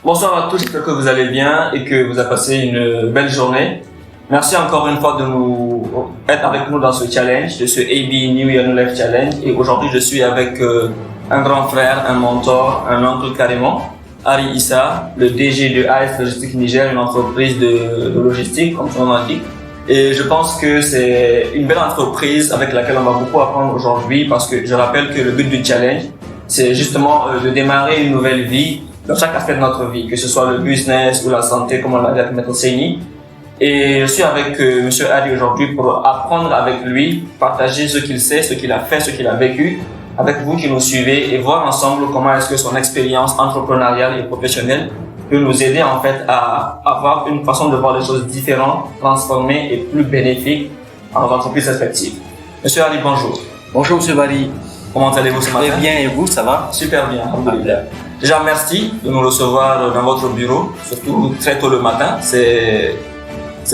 Bonsoir à tous, j'espère que vous allez bien et que vous avez passé une belle journée. Merci encore une fois de nous être avec nous dans ce challenge, de ce AB New Year New Life Challenge. Et aujourd'hui, je suis avec un grand frère, un mentor, un oncle carrément, Ari Issa, le DG de AS Logistique Niger, une entreprise de logistique, comme son nom l'indique. Et je pense que c'est une belle entreprise avec laquelle on va beaucoup apprendre aujourd'hui parce que je rappelle que le but du challenge, c'est justement de démarrer une nouvelle vie dans chaque aspect de notre vie, que ce soit le business ou la santé, comme on l'a dit avec Maître Seini. Et je suis avec Monsieur Adi aujourd'hui pour apprendre avec lui, partager ce qu'il sait, ce qu'il a fait, ce qu'il a vécu, avec vous qui nous suivez et voir ensemble comment est-ce que son expérience entrepreneuriale et professionnelle peut nous aider en fait à avoir une façon de voir les choses différentes, transformées et plus bénéfiques dans nos entreprises respectives. Monsieur Adi, bonjour. Bonjour Monsieur Bali. Comment allez-vous ce matin? Très bien, et vous, ça va? Super bien, alhamdoulilah. Déjà, merci de nous recevoir dans votre bureau, surtout très tôt le matin. C'est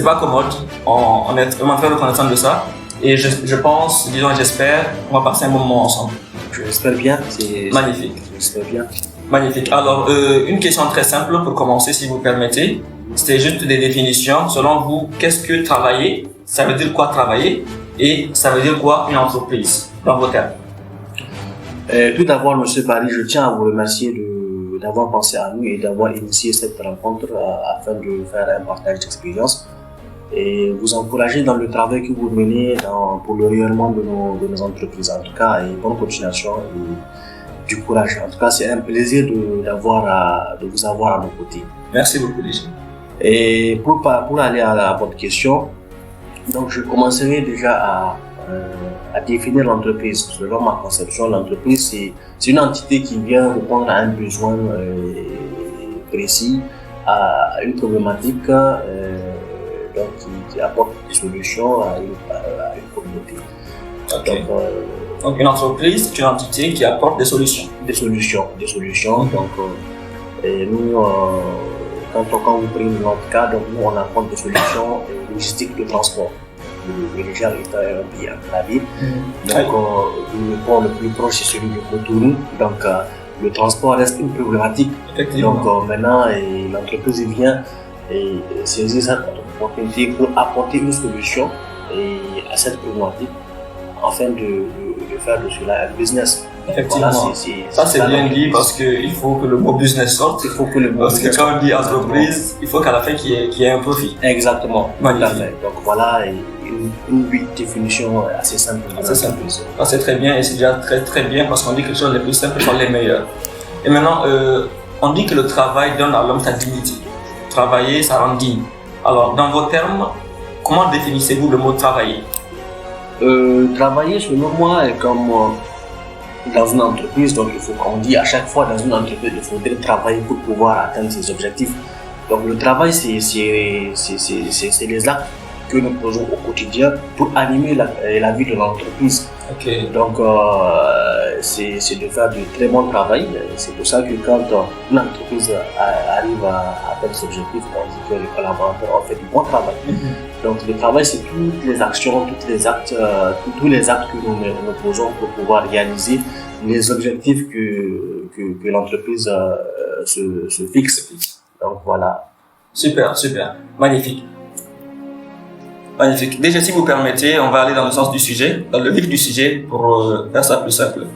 pas commode. On est vraiment très reconnaissant de ça. Et je pense, disons, j'espère, qu'on va passer un bon moment ensemble. J'espère bien. C'est magnifique. J'espère bien. Magnifique. Alors, une question très simple pour commencer, si vous permettez. C'était juste des définitions. Selon vous, qu'est-ce que travailler? Ça veut dire quoi travailler? Et ça veut dire quoi une entreprise, dans vos termes? Tout d'abord, Monsieur Bali, je tiens à vous remercier d'avoir pensé à nous et d'avoir initié cette rencontre afin de faire un partage d'expérience et vous encourager dans le travail que vous menez pour le rayonnement de nos entreprises. En tout cas, et bonne continuation et du courage. En tout cas, c'est un plaisir de vous avoir à nos côtés. Merci beaucoup, déjà. Et pour aller à votre question, donc je commencerai déjà à définir l'entreprise. Selon ma conception, l'entreprise, c'est une entité qui vient répondre à un besoin précis, à une problématique, donc qui apporte des solutions à une communauté. Okay. Donc une entreprise, c'est une entité qui apporte des solutions. Des solutions. Donc nous, quand vous prenez notre cas, donc nous on apporte des solutions logistiques de transport. Le Niger est un pays enclavé. Donc, le port le plus proche, c'est celui de Cotonou. Donc, le transport reste une problématique. Donc, maintenant, l'entreprise vient saisir cette opportunité pour apporter une solution à cette problématique afin de faire de cela un business. Effectivement. Voilà, c'est bien dit parce qu'il faut que le mot business sorte. Parce que quand on dit entreprise, il faut qu'à la fin qu'il y ait un profit. Exactement. Magnifique. Donc voilà une définition assez simple. C'est très bien et c'est déjà très très bien parce qu'on dit que les choses les plus simples sont les meilleures. Et maintenant, on dit que le travail donne à l'homme sa dignité. Travailler, ça rend digne. Alors, dans vos termes, comment définissez-vous le mot travailler? Travailler, selon moi, est comme dans une entreprise, donc il faut qu'on dit à chaque fois dans une entreprise, il faudrait travailler pour pouvoir atteindre ses objectifs. Donc le travail, c'est les actes que nous posons au quotidien pour animer la vie de l'entreprise. Okay. Donc c'est de faire du très bon travail. C'est pour ça que quand une entreprise arrive à atteindre ses objectifs, on dit que les collaborateurs ont fait du bon travail. Donc le travail, c'est toutes les actions, tous les actes que nous posons pour pouvoir réaliser les objectifs que l'entreprise se fixe. Donc voilà. Super, magnifique. Magnifique. Déjà, si vous permettez, on va aller dans le sens du sujet, dans le vif du sujet, pour faire ça plus simple.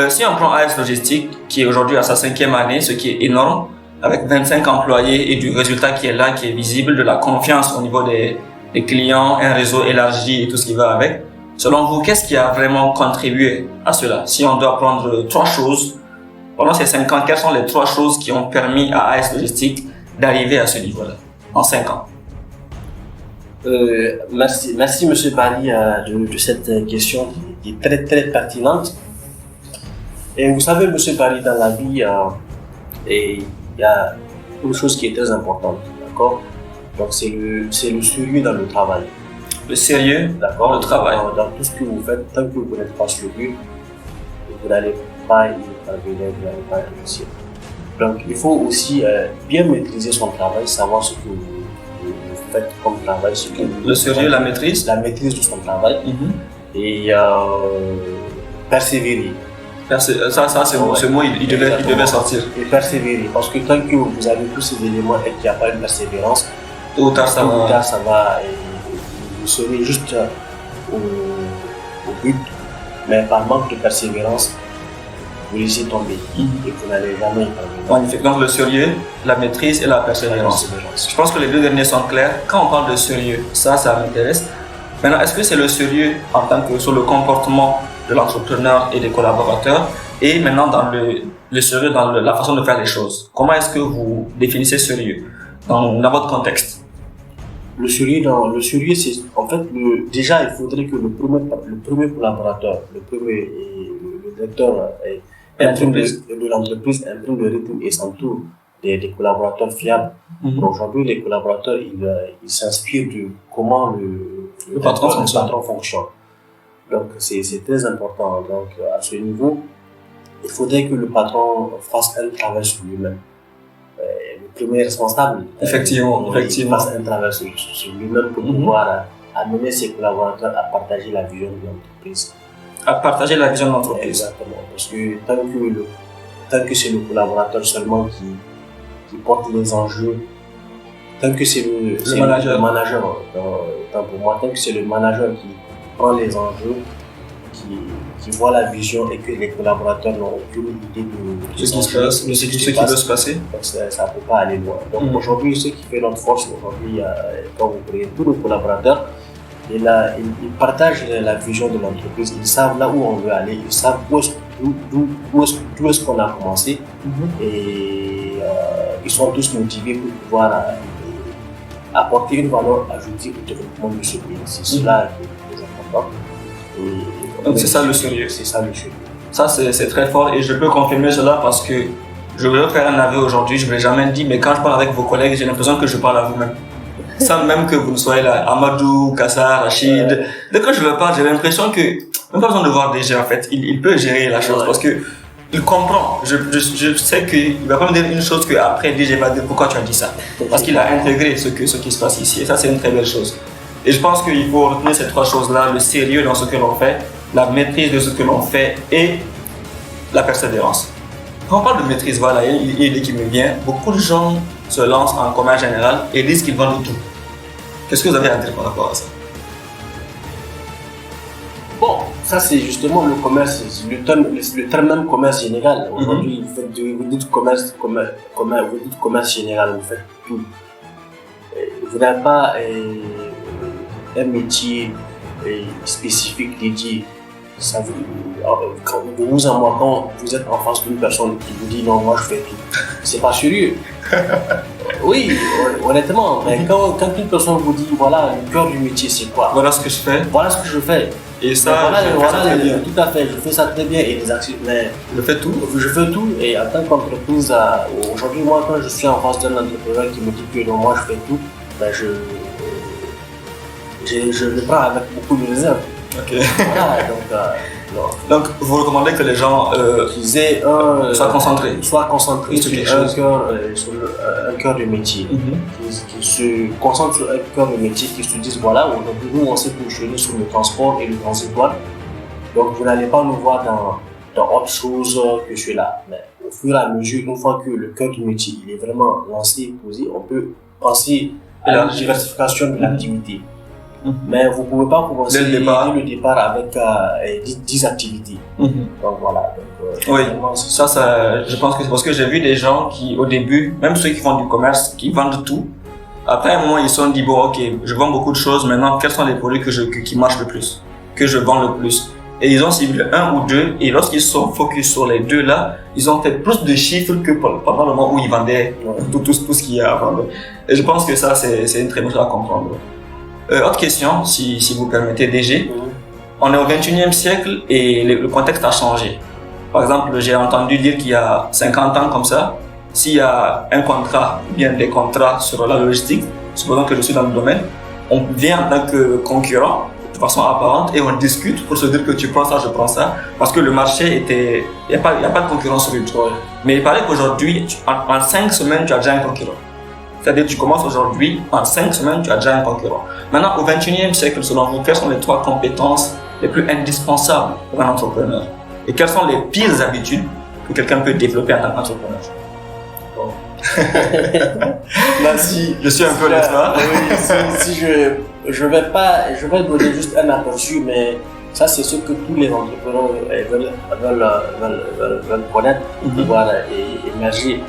Si on prend AS Logistique, qui est aujourd'hui à sa 5e année, ce qui est énorme, avec 25 employés et du résultat qui est là, qui est visible, de la confiance au niveau des clients, un réseau élargi et tout ce qui va avec. Selon vous, qu'est-ce qui a vraiment contribué à cela? Si on doit prendre 3 choses, pendant ces 5 ans, quelles sont les 3 choses qui ont permis à AS Logistique d'arriver à ce niveau-là, en 5 ans? Merci Monsieur Bali de cette question qui est très très pertinente. Et vous savez Monsieur Bali, dans la vie, il y a une chose qui est très importante, d'accord? Donc c'est le sérieux dans le travail. Le sérieux, d'accord, le travail. Dans tout ce que vous faites, tant que vous n'êtes pas sérieux, vous n'allez pas y parvenir, vous n'allez pas réussir. Donc il faut aussi bien maîtriser son travail, savoir ce que vous faites comme travail. Le sérieux, la maîtrise. La maîtrise de son travail. Et persévérer. Ce mot, il devait sortir. Et persévérer. Parce que tant que vous avez tous ces éléments et qu'il n'y a pas de persévérance, tôt ou tard, ça va. Et vous serez juste au but, mais par manque de persévérance, vous laissez tomber et vous n'allez jamais y parvenir. Magnifique. Donc le sérieux, la maîtrise et la persévérance. Je pense que les deux derniers sont clairs. Quand on parle de sérieux, ça m'intéresse. Maintenant, est-ce que c'est le sérieux en tant que sur le comportement de l'entrepreneur et des collaborateurs, et maintenant dans le sérieux dans la façon de faire les choses? Comment est-ce que vous définissez sérieux dans votre contexte? Le sérieux, c'est en fait déjà il faudrait que le premier collaborateur, le directeur de l'entreprise imprime le rythme et s'entoure des collaborateurs fiables. Aujourd'hui, les collaborateurs ils s'inspirent de comment le patron fonctionne. Donc c'est très important. Donc à ce niveau, il faudrait que le patron fasse un travail sur lui-même. Le premier responsable, effectivement, fasse un travail sur lui-même pour pouvoir amener ses collaborateurs à partager la vision de l'entreprise. À partager la vision de l'entreprise. Exactement. Parce que tant que c'est le collaborateur seulement qui porte les enjeux, tant que c'est le manager, pour moi, tant que c'est le manager qui prend les enjeux, qui voit la vision et que les collaborateurs n'ont aucune idée de ce qui peut se passer, ça ne peut pas aller loin. Donc aujourd'hui, ce qui fait notre force, aujourd'hui, quand vous prenez tous nos collaborateurs, ils partagent la vision de l'entreprise, ils savent là où on veut aller, ils savent d'où est-ce qu'on a commencé et ils sont tous motivés pour pouvoir apporter une valeur ajoutée au développement de ce pays. C'est cela qui est très important. Donc c'est ça le sérieux. C'est ça le sérieux. Ça c'est très fort et je peux confirmer cela parce que je voulais faire un aveu aujourd'hui, je ne l'ai jamais dit, mais quand je parle avec vos collègues, j'ai l'impression que je parle à vous-même. Sans même que vous ne soyez là, Amadou, Kassar, Rachid. Dès que je me parle, j'ai l'impression que, même pas besoin de voir DG en fait, il peut gérer la chose parce que il comprend. Je sais qu'il va pas me dire une chose qu'après DG va dire pourquoi tu as dit ça. Parce qu'il a intégré ce qui se passe ici et ça c'est une très belle chose. Et je pense qu'il faut retenir ces trois choses-là, le sérieux dans ce que l'on fait, la maîtrise de ce que l'on fait et la persévérance. Quand on parle de maîtrise, voilà, il y a une idée qui me vient. Beaucoup de gens se lancent en commerce général et disent qu'ils vendent tout. Qu'est-ce que vous avez à dire par rapport à ça? Bon, ça c'est justement le commerce, le terme même commerce général. Aujourd'hui, vous dites commerce général, vous faites tout. Vous n'avez pas un métier spécifique dédié. Ça de vous en moi, quand vous êtes en face d'une personne qui vous dit non, moi je fais tout, c'est pas sérieux. Oui, honnêtement, mais quand une personne vous dit voilà, le cœur du métier c'est quoi? Voilà ce que je fais. Voilà ce que je fais. Et ça, tout à fait, je fais ça très bien et les actions. Mais je fais tout. Je fais tout et en tant qu'entreprise, aujourd'hui, moi, quand je suis en face d'un entrepreneur qui me dit que non, moi je fais tout, ben je le prends avec beaucoup de réserve. Ok. Voilà, donc, vous recommandez que les gens soient concentrés sur un cœur de métier, qui se concentrent sur un cœur de métier, qui se disent voilà, aujourd'hui nous on s'est positionné sur le transport et le transitoire, donc vous n'allez pas nous voir dans autre chose que cela. Mais au fur et à mesure, une fois que le cœur du métier il est vraiment lancé, posé, on peut penser à la diversification de l'activité. Mais vous ne pouvez pas commencer dès le départ avec 10 activités. Donc voilà. Oui, ça, je pense que c'est parce que j'ai vu des gens qui, au début, même ceux qui font du commerce, qui vendent tout. Après un moment, ils se sont dit, bon, ok, je vends beaucoup de choses, maintenant, quels sont les produits qui marchent le plus, que je vends le plus? Et ils ont ciblé un ou deux, et lorsqu'ils sont focus sur les deux là, ils ont fait plus de chiffres que pendant le moment où ils vendaient tout ce qu'il y a à vendre. Et je pense que ça, c'est une très bonne chose à comprendre. Autre question, si vous permettez, DG. On est au 21e siècle et le contexte a changé. Par exemple, j'ai entendu dire qu'il y a 50 ans comme ça, s'il y a un contrat, bien des contrats sur la logistique, supposons que je suis dans le domaine, on vient en tant que concurrent, de façon apparente, et on discute pour se dire que tu prends ça, je prends ça, parce que le marché était, il n'y a pas de concurrence rude. Mais il paraît qu'aujourd'hui, en 5 semaines, tu as déjà un concurrent. C'est-à-dire que tu commences aujourd'hui, en 5 semaines, tu as déjà un concurrent. Maintenant, au 21e siècle, selon vous, quelles sont les 3 compétences les plus indispensables pour un entrepreneur? Et quelles sont les pires habitudes que quelqu'un peut développer en tant qu'entrepreneur? Là, si je suis un peu là. Oui, si je vais donner juste un aperçu, mais ça c'est ce que tous les entrepreneurs veulent connaître pour pouvoir émerger.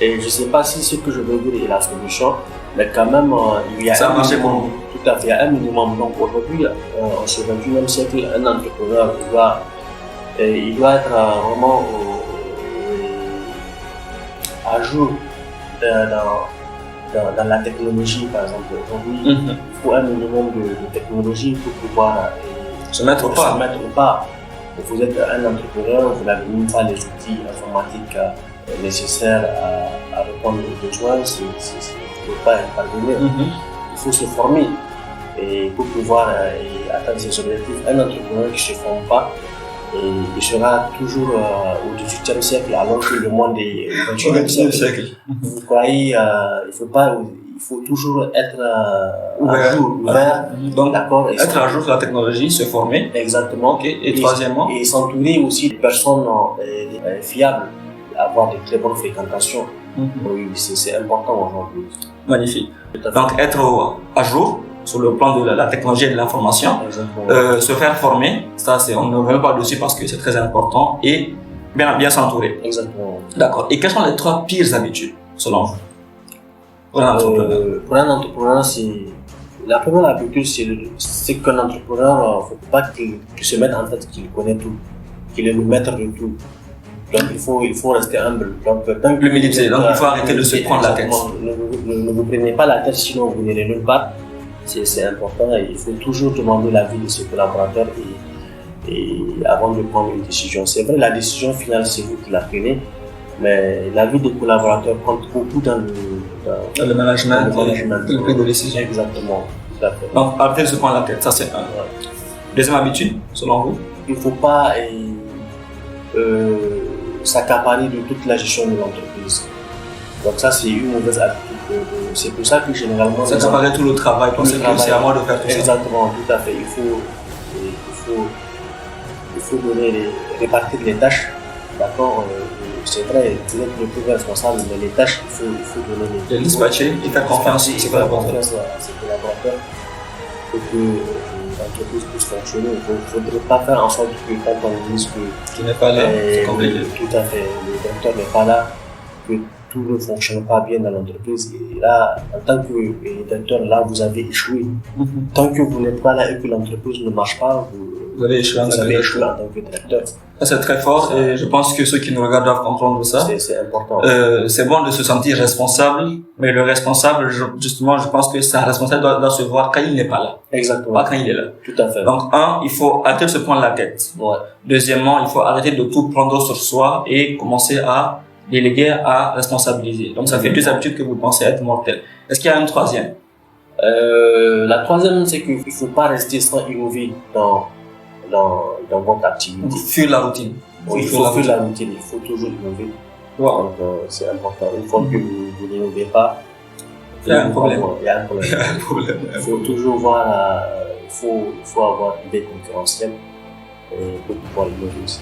Et je ne sais pas si ce que je veux dire est la solution, mais quand même il y a un minimum. Tout à fait, il y a un minimum. Donc aujourd'hui, en ce 21e siècle, un entrepreneur il doit être vraiment à jour dans la technologie, par exemple. Aujourd'hui, il faut un minimum de technologie pour pouvoir se mettre au pas. Vous êtes un entrepreneur, vous n'avez même pas les outils informatiques nécessaires à répondre aux besoins, vous ne pouvez pas y parvenir. Il faut se former. Et pour pouvoir atteindre ses objectifs, un entrepreneur qui ne se forme pas, il sera toujours au XVIIIe siècle alors que le monde est au XXIe siècle. Vous croyez, il faut toujours être ouvert. Donc, d'accord, être à jour sur la technologie, se former. Exactement. Okay. Et troisièmement, et s'entourer aussi de personnes fiables, avoir de très bonnes fréquentations. Oui, c'est important aujourd'hui. Magnifique. Donc, être à jour sur le plan de la technologie et de l'information, se faire former, ça on ne revient pas dessus parce que c'est très important, et bien s'entourer. Exactement. D'accord. Et quelles sont les 3 pires habitudes selon vous pour un entrepreneur? La première habitude, c'est qu'un entrepreneur, il ne faut pas qu'il se mette en tête qu'il connaît tout, qu'il est le maître de tout. Donc il faut rester humble. Donc l'humilité. Donc il faut arrêter de se prendre la tête. Ne vous prenez pas la tête, sinon vous n'irez nulle part. C'est important, et il faut toujours demander l'avis de ses collaborateurs et avant de prendre une décision. C'est vrai, la décision finale, c'est vous qui la prenez, mais l'avis des collaborateurs compte beaucoup dans le management, le prise de décision. Exactement. Tout à fait. Donc, arrêtez de se prendre la tête, ça c'est un. Deuxième habitude, selon vous? Il ne faut pas s'accaparer de toute la gestion de l'entreprise. Donc ça, c'est une mauvaise habitude. C'est pour ça que généralement... Ça s'accaparer tout le travail, penser que c'est à moi de faire tout ça. Exactement, tout à fait. Il faut répartir les tâches. D'accord, c'est vrai, vous êtes le plus responsable, mais les tâches, il faut donner les... Les dispatcher et faire confiance à ses collaborateurs. Pour que l'entreprise puisse fonctionner. Il ne faudrait pas faire en sorte que quand on dise que... Qui n'est pas là, c'est compliqué. Tout à fait, le directeur n'est pas là, que tout ne fonctionne pas bien dans l'entreprise. Et là, en tant que directeur, là, vous avez échoué. Tant que vous n'êtes pas là et que l'entreprise ne marche pas, vous avez échoué en tant que directeur. Ça, c'est très fort, et je pense que ceux qui nous regardent doivent comprendre ça. C'est important. C'est bon de se sentir responsable, mais le responsable, justement, je pense que sa responsable doit se voir quand il n'est pas là. Exactement. Pas quand il est là. Tout à fait. Donc, il faut arrêter de se prendre la tête. Ouais. Deuxièmement, il faut arrêter de tout prendre sur soi et commencer à déléguer, à responsabiliser. Donc, ça fait 2 habitudes que vous pensez être mortelles. Est-ce qu'il y a une troisième? La troisième, c'est qu'il ne faut pas rester sans innover dans votre activité. Fuir la routine. Oui, il faut fuir la routine, il faut toujours innover. Wow. Donc, c'est important. Une fois que vous n'innovez pas, il y a un problème. Il faut toujours voir, il faut avoir une idée concurrentielle pour pouvoir innover aussi.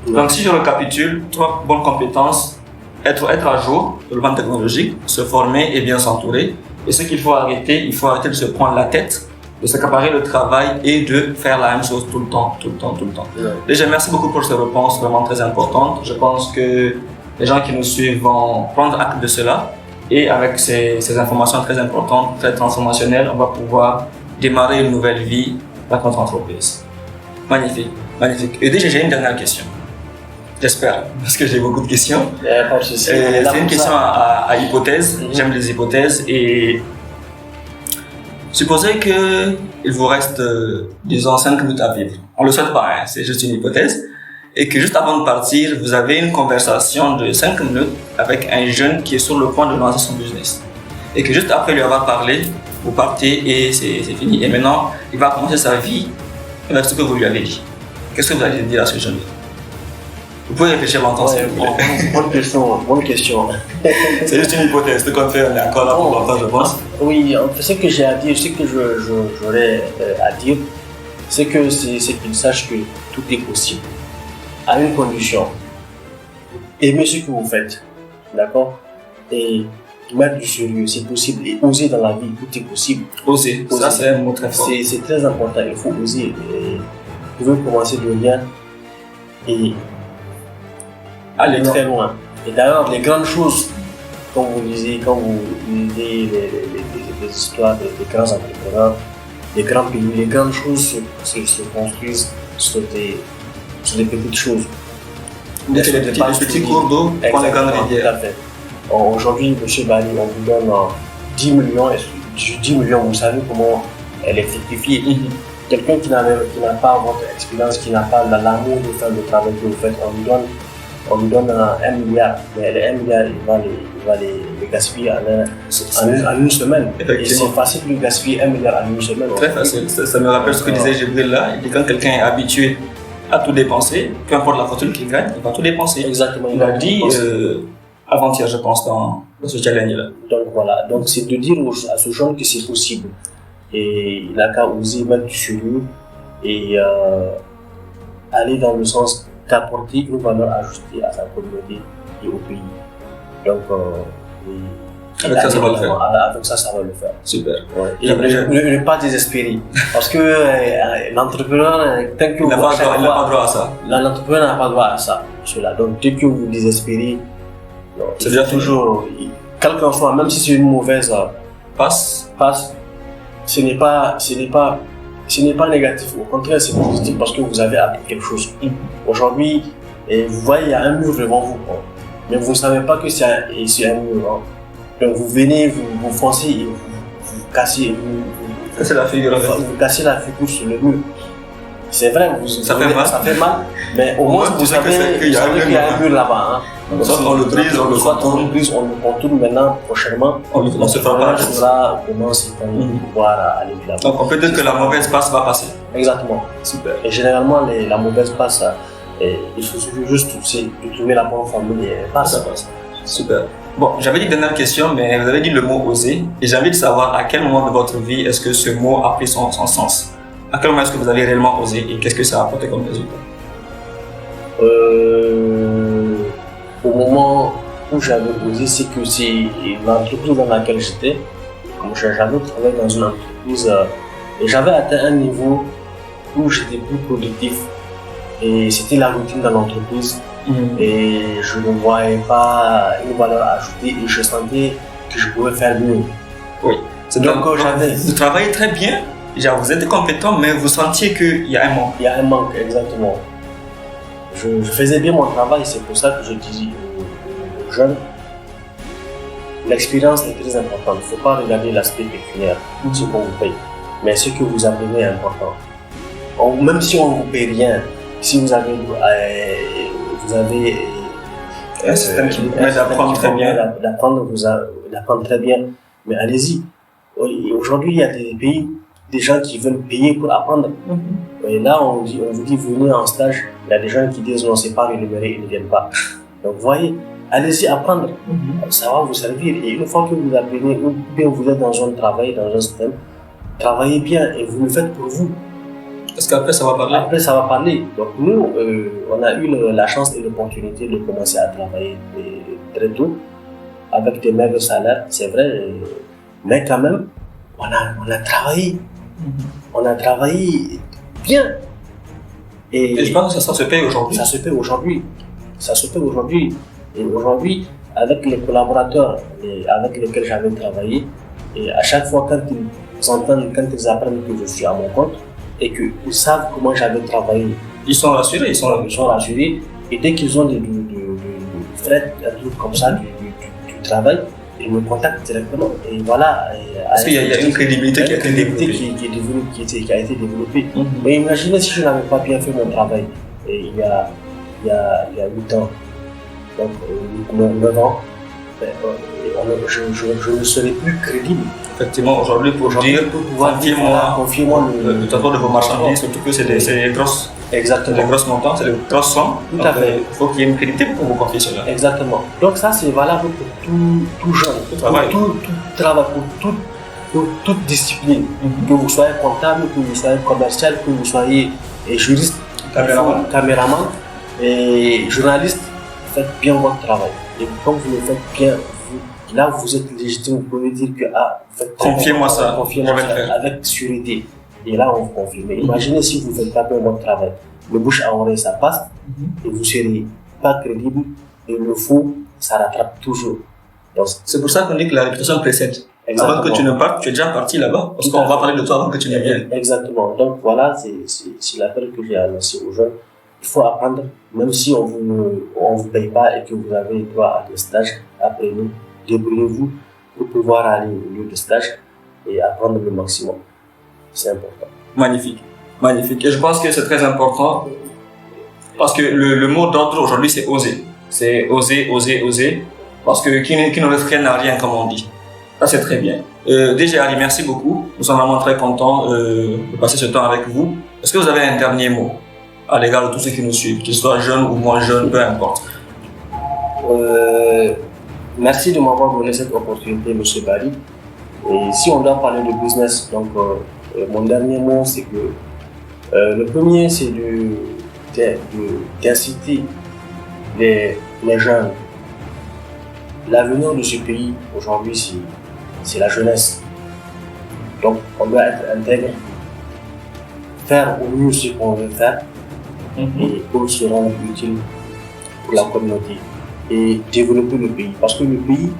Donc, si je récapitule, 3 bonnes compétences: être à jour sur le plan technologique, se former et bien s'entourer. Et ce qu'il faut arrêter, il faut arrêter de se prendre la tête, de s'accaparer le travail et de faire la même chose tout le temps. Ouais. Déjà, merci beaucoup pour ces réponses vraiment très importantes. Je pense que les gens qui nous suivent vont prendre acte de cela, et avec ces informations très importantes, très transformationnelles, on va pouvoir démarrer une nouvelle vie dans notre entreprise. Magnifique. Et déjà, j'ai une dernière question. J'espère, parce que j'ai beaucoup de questions. C'est une question à hypothèse. J'aime les hypothèses. Et supposez qu'il vous reste, disons, 5 minutes à vivre. On ne le souhaite pas, c'est juste une hypothèse. Et que juste avant de partir, vous avez une conversation de 5 minutes avec un jeune qui est sur le point de lancer son business. Et que juste après lui avoir parlé, vous partez et c'est fini. Et maintenant, il va commencer sa vie avec ce que vous lui avez dit. Qu'est-ce que vous allez dire à ce jeune? Vous pouvez réfléchir longtemps, s'il vous plaît. Bonne question. C'est juste une hypothèse, ce qu'on fait, on est encore là pour longtemps, je pense. Oui, ce que j'ai à dire, ce que j'aurais à dire, c'est qu'ils sachent que tout est possible. À une condition. Aimez ce que vous faites. D'accord? Et mettre du sérieux, c'est possible. Et oser dans la vie, tout est possible. Oser. Ça, c'est un mot très fort. C'est très important, il faut oser. Et vous pouvez commencer de rien et aller très loin. Et d'ailleurs, les grandes choses, quand vous lisez les histoires des grands entrepreneurs, des grands pays, les grandes choses se construisent sur des petites choses. Des petits cours d'eau pour les grandes rivières. Aujourd'hui, M. Bali, on vous donne 10 millions. Et 10 millions, vous savez comment elle est fructifiée. Quelqu'un qui n'a pas votre expérience, qui n'a pas l'amour de faire le travail que vous faites, on lui donne 1 milliard. Mais les 1 milliard, il va les gaspiller en une semaine. Et c'est facile de gaspiller 1 milliard en une semaine. Très facile. Ça me rappelle ce que disait Jibril là. Il dit quand quelqu'un est habitué à tout dépenser, peu importe la fortune qu'il gagne, il va tout dépenser. Exactement. Il a dit avant-hier, je pense, dans ce challenge-là. Donc voilà. Donc c'est de dire à ce jeune que c'est possible. Et il n'a qu'à oser mettre du sérieux et aller dans le sens d'apporter une valeur ajoutée à sa communauté et au pays. Donc, avec ça, ça va le faire. Avec ça, ça va le faire. Super. Ouais. Et ne pas désespérer. Parce que l'entrepreneur, tant que il n'a pas droit à ça. L'entrepreneur n'a pas droit à ça. Donc, dès que vous désespérez, c'est déjà toujours, quel qu'en soit, même si c'est une mauvaise passe, ce n'est pas négatif. Au contraire, c'est positif parce que vous avez appris quelque chose. Aujourd'hui, vous voyez, il y a un mur devant vous. Mais vous ne savez pas que c'est un mur. Donc vous venez, vous foncez et vous cassez. C'est la figure. Vous cassez la figure sur le mur. C'est vrai, ça fait mal, mais au moins vous savez qu'il y a un mur là-bas. Soit on le brise, on le brise, on le contourne maintenant, prochainement. On se fera pas. On commence à pouvoir aller de là-bas. Donc on peut dire que la mauvaise passe va passer. Exactement. Super. Et généralement, la mauvaise passe, il faut juste de trouver la bonne formule et passe. Ça passe. Super. Bon, j'avais dit dernière question, mais vous avez dit le mot oser. Et j'ai envie de savoir à quel moment de votre vie est-ce que ce mot a pris son sens. À quel moment est-ce que vous avez réellement osé et qu'est-ce que ça a apporté comme résultat? Au moment où j'avais osé, c'est que c'est l'entreprise dans laquelle j'étais. J'avais travaillé dans une entreprise et j'avais atteint un niveau où j'étais plus productif. Et c'était la routine dans l'entreprise. Et je ne voyais pas une valeur ajoutée et je sentais que je pouvais faire mieux. Oui. Donc vous travaillez très bien. Genre, vous êtes compétent, mais vous sentiez qu'il y a un manque. Il y a un manque, exactement. Je faisais bien mon travail, c'est pour ça que je dis aux jeunes, l'expérience est très importante. Il ne faut pas regarder l'aspect pécuniaire, ce qu'on vous paye, mais ce que vous apprenez est important. Même si on ne vous paye rien, si vous avez un système qui vous permet d'apprendre très bien, d'apprendre très bien, mais allez-y. Aujourd'hui, il y a des gens qui veulent payer pour apprendre. Et là, on vous dit, venez en stage. Il y a des gens qui disent, non, c'est pas rémunéré, ils ne viennent pas. Donc, voyez, allez-y apprendre. Ça va vous servir. Et une fois que vous apprenez, ou bien vous êtes dans un travail, dans un système, travaillez bien et vous le faites pour vous. Parce qu'après, ça va parler. Après, ça va parler. Donc, nous, on a eu la chance et l'opportunité de commencer à travailler très tôt, avec des maigres salaires, c'est vrai. Mais quand même, on a travaillé. On a travaillé bien. Et je pense que ça se paye aujourd'hui. Ça se paye aujourd'hui. Et aujourd'hui, avec les collaborateurs avec lesquels j'avais travaillé, et à chaque fois quand ils apprennent que je suis à mon compte et qu'ils savent comment j'avais travaillé, ils sont rassurés. Ils sont rassurés. Et dès qu'ils ont des frais, un truc comme ça du travail, ils me contactent directement. Et voilà. Parce qu'il y a une crédibilité qui a été développée. Qui a été développée. Mais imaginez si je n'avais pas bien fait mon travail il y a 8 ans, donc 9 ans, je ne serais plus crédible. Effectivement, aujourd'hui, pour pouvoir confiez-moi le transport de vos marchandises, surtout que c'est des grosses. Exactement. Des grosses montants, c'est des grosses sommes. Tout à fait. Il faut qu'il y ait une crédibilité pour vous confier cela. Exactement. Donc ça, c'est valable pour tout jeune, pour tout travail, pour toute toute discipline, que vous soyez comptable, que vous soyez commercial, que vous soyez juriste, caméraman et journaliste, faites bien votre travail. Et comme vous le faites bien, là vous êtes légitime, vous pouvez dire que confiez-moi ça, avec sûreté. Et là on vous confirme. Imaginez si vous ne faites pas bien votre travail, le bouche à oreille ça passe et vous ne serez pas crédible et le faux ça rattrape toujours. Donc, c'est pour ça qu'on dit que la réputation précède. Exactement. Avant que tu ne partes, tu es déjà parti là-bas. Parce qu'on va parler de toi avant que tu ne viennes. Exactement. Donc voilà, c'est l'appel que j'ai annoncé aux jeunes. Il faut apprendre, même si on vous paye pas et que vous avez droit à des stages, apprenez, débrouillez-vous pour pouvoir aller au lieu de stage et apprendre le maximum. C'est important. Magnifique. Magnifique. Et je pense que c'est très important parce que le mot d'ordre aujourd'hui, c'est oser. C'est oser, oser, oser. Parce que qui ne refraine à rien, comme on dit. Ça, c'est très bien. DJ Ali, merci beaucoup. Nous sommes vraiment très contents de passer ce temps avec vous. Est-ce que vous avez un dernier mot à l'égard de tous ceux qui nous suivent, qu'ils soient jeunes ou moins jeunes, peu importe? Merci de m'avoir donné cette opportunité, M. Bari. Et si on doit parler de business, donc mon dernier mot, c'est que le premier, c'est d'inciter les jeunes. L'avenir de ce pays aujourd'hui, c'est la jeunesse. Donc, on doit être intègre, faire au mieux ce qu'on veut faire et pour se rendre utile pour la communauté et développer le pays. Parce que le pays,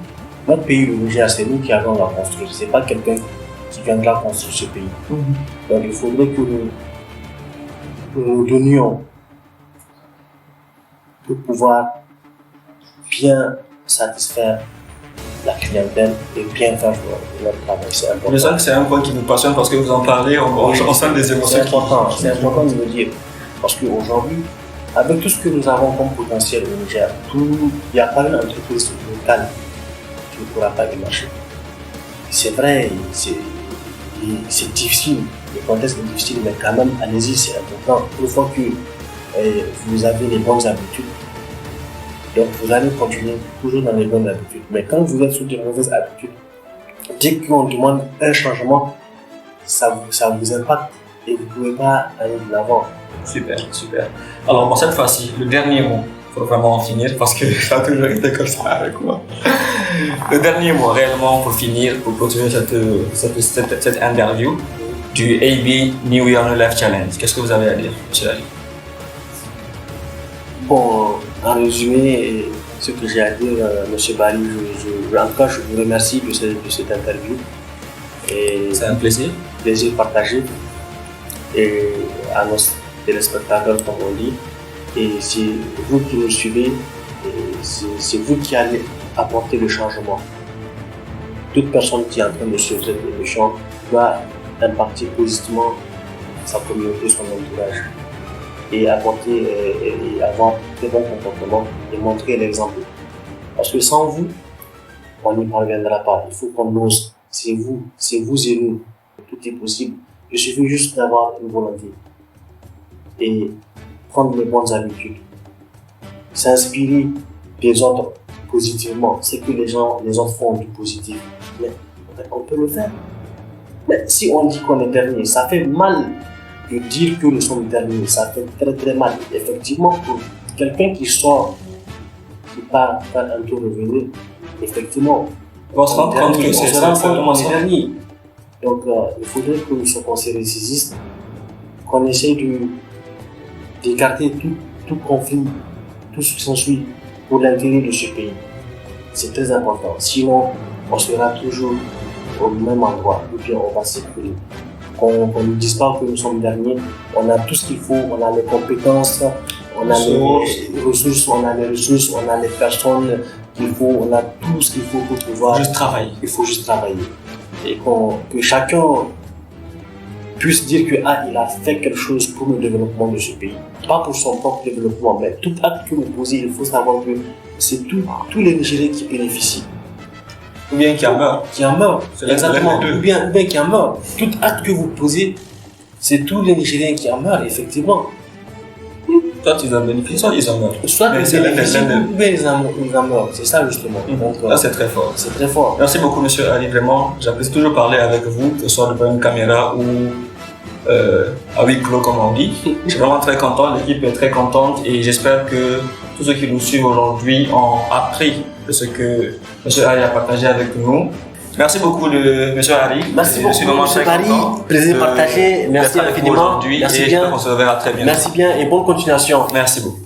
notre pays, le Niger, c'est nous qui avons la construire. Ce n'est pas quelqu'un qui viendra construire ce pays. Donc, il faudrait que nous donnions pour pouvoir bien satisfaire la clientèle et bien faire notre travail. C'est important. Je sens que c'est un point qui vous passionne parce que vous en parlez, on sent des émotions. C'est important de le dire. Parce qu'aujourd'hui, avec tout ce que nous avons comme potentiel au Niger, il n'y a pas une entreprise locale qui ne pourra pas y marcher. C'est vrai, c'est difficile, le contexte est difficile, mais quand même, allez-y, c'est important. Une fois que vous avez les bonnes habitudes, donc vous allez continuer toujours dans les bonnes habitudes. Mais quand vous êtes sur des mauvaises habitudes, dès qu'on demande un changement, ça vous impacte et vous ne pouvez pas aller de l'avant. Super, super. Alors pour cette fois-ci, le dernier mot, il faut vraiment en finir parce que ça a toujours été comme ça avec moi. Le dernier mot réellement pour finir, pour continuer cette interview du AB New Year Life Challenge. Qu'est-ce que vous avez à dire, M. Ali? Bon, en résumé, ce que j'ai à dire, M. Bali, en tout cas, je vous remercie de cette interview. C'est un plaisir. Plaisir partagé. Et à nos téléspectateurs, comme on dit. Et c'est vous qui nous suivez, c'est vous qui allez apporter le changement. Toute personne qui est en train de suivre cette émission doit impacter positivement sa communauté, son entourage. Et apporter et avoir de bons comportements et montrer l'exemple. Parce que sans vous, on n'y parviendra pas. Il faut qu'on ose. C'est vous et nous. Tout est possible. Il suffit juste d'avoir une volonté et prendre les bonnes habitudes. S'inspirer des autres positivement. C'est que les autres font du positif. Mais on peut le faire. Mais si on dit qu'on est dernier, ça fait mal de dire que nous sommes derniers, ça fait très très mal. Effectivement, pour quelqu'un qui sort, qui part faire un tour revenir, effectivement, on va se rendre compte que c'est dernier. Donc, il faudrait qu'on se ressaisisse, qu'on essaye d'écarter tout conflit, tout ce qui s'ensuit pour l'intérêt de ce pays. C'est très important. Sinon, on sera toujours au même endroit, ou bien on va s'écrouler. Qu'on ne nous dise pas que nous sommes derniers, on a tout ce qu'il faut, on a les compétences, on a les ressources, on a les personnes qu'il faut, on a tout ce qu'il faut pour pouvoir juste travailler. Il faut juste travailler. Et que chacun puisse dire que il a fait quelque chose pour le développement de ce pays. Pas pour son propre développement, mais tout acte que vous posez, il faut savoir que c'est tous les Nigériens qui bénéficient. Ou bien qui en meurt. Qui en meurt, exactement. Ou bien qui en meurt. Tout acte que vous posez, c'est tous les Nigériens qui en meurent, effectivement. Soit ils en bénéficient, soit ils en meurent. Soit Mais ils c'est bénéficient l'un des ou bien ils en meurent. C'est ça justement. Donc, Là, c'est très fort. c'est très fort. Merci beaucoup, monsieur Ali. Vraiment, j'apprécie toujours parler avec vous, que ce soit devant une caméra ou à huis clos, comme on dit. Je suis vraiment très content, l'équipe est très contente et j'espère que tous ceux qui nous suivent aujourd'hui ont appris de ce que monsieur Ali a partagé avec nous. Merci beaucoup, monsieur Ali. Merci Je suis beaucoup, vraiment monsieur très Barry. content Plaisir de- partagé. Merci d'être avec vous infiniment. aujourd'hui Merci et bien. j'espère qu'on se reverra très bientôt. Merci bien et bonne continuation. Merci beaucoup.